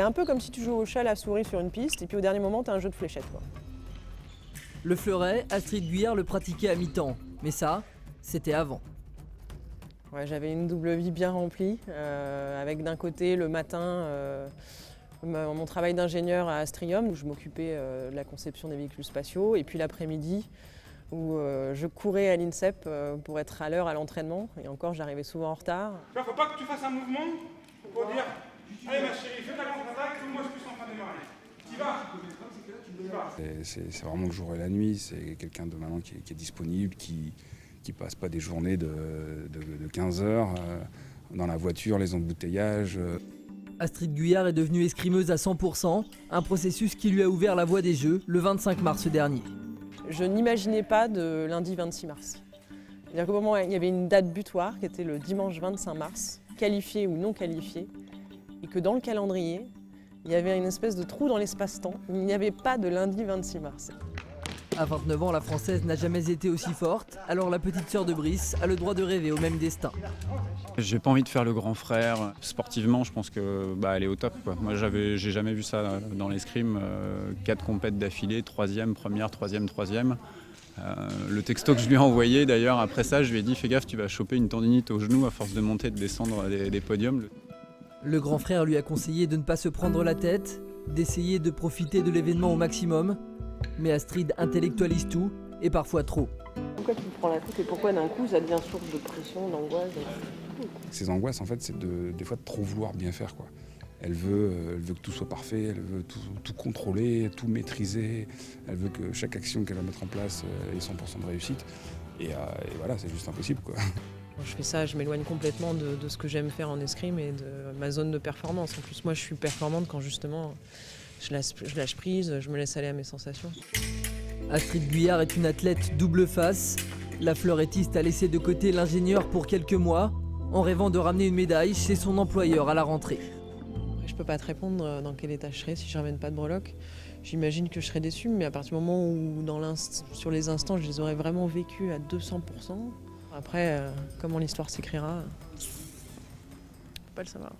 C'est un peu comme si tu joues au chat à la souris sur une piste et puis au dernier moment, tu as un jeu de fléchettes, quoi. Le fleuret, Astrid Guyard le pratiquait à mi-temps. Mais ça, c'était avant. Ouais, j'avais une double vie bien remplie, avec d'un côté le matin mon travail d'ingénieur à Astrium, où je m'occupais de la conception des véhicules spatiaux, et puis l'après-midi où je courais à l'INSEP pour être à l'heure à l'entraînement, et encore j'arrivais souvent en retard. Il ne faut pas que tu fasses un mouvement pour dire « Allez ma chérie, fais ta contre-attaque, que moi je puisse enfin démarrer. T'y vas !» C'est vraiment le jour et la nuit, c'est quelqu'un de maintenant qui est disponible, qui passe pas des journées de 15 heures dans la voiture, les embouteillages. Astrid Guyard est devenue escrimeuse à 100%, un processus qui lui a ouvert la voie des Jeux le 25 mars dernier. Je n'imaginais pas de lundi 26 mars. C'est-à-dire qu'au moment où il y avait une date butoir qui était le dimanche 25 mars, qualifié ou non qualifié, et que dans le calendrier, il y avait une espèce de trou dans l'espace-temps. Il n'y avait pas de lundi 26 mars. À 29 ans, la Française n'a jamais été aussi forte, alors la petite sœur de Brice a le droit de rêver au même destin. J'ai pas envie de faire le grand frère. Sportivement, je pense que elle est au top, quoi. Moi, j'ai jamais vu ça dans l'escrime. 4 compètes d'affilée, 3e, première, 3e, 3e. Le texto que je lui ai envoyé, d'ailleurs, après ça, je lui ai dit « Fais gaffe, tu vas choper une tendinite au genou à force de monter et de descendre des podiums. » Le grand frère lui a conseillé de ne pas se prendre la tête, d'essayer de profiter de l'événement au maximum. Mais Astrid intellectualise tout, et parfois trop. Pourquoi tu te prends la tête et pourquoi d'un coup ça devient source de pression, d'angoisse? Ces angoisses, en fait, c'est des fois de trop vouloir bien faire, quoi. Elle veut que tout soit parfait, elle veut tout contrôler, tout maîtriser. Elle veut que chaque action qu'elle va mettre en place ait 100% de réussite. Et voilà, c'est juste impossible, quoi. Quand je fais ça, je m'éloigne complètement de ce que j'aime faire en escrime et de ma zone de performance. En plus, moi, je suis performante quand justement je lâche prise, je me laisse aller à mes sensations. Astrid Guyard est une athlète double face. La fleurettiste a laissé de côté l'ingénieur pour quelques mois, en rêvant de ramener une médaille chez son employeur à la rentrée. Je peux pas te répondre dans quel état je serai si je ramène pas de breloques. J'imagine que je serai déçue, mais à partir du moment où sur les instants, je les aurais vraiment vécus à 200%. Après, comment l'histoire s'écrira, je peux pas le savoir.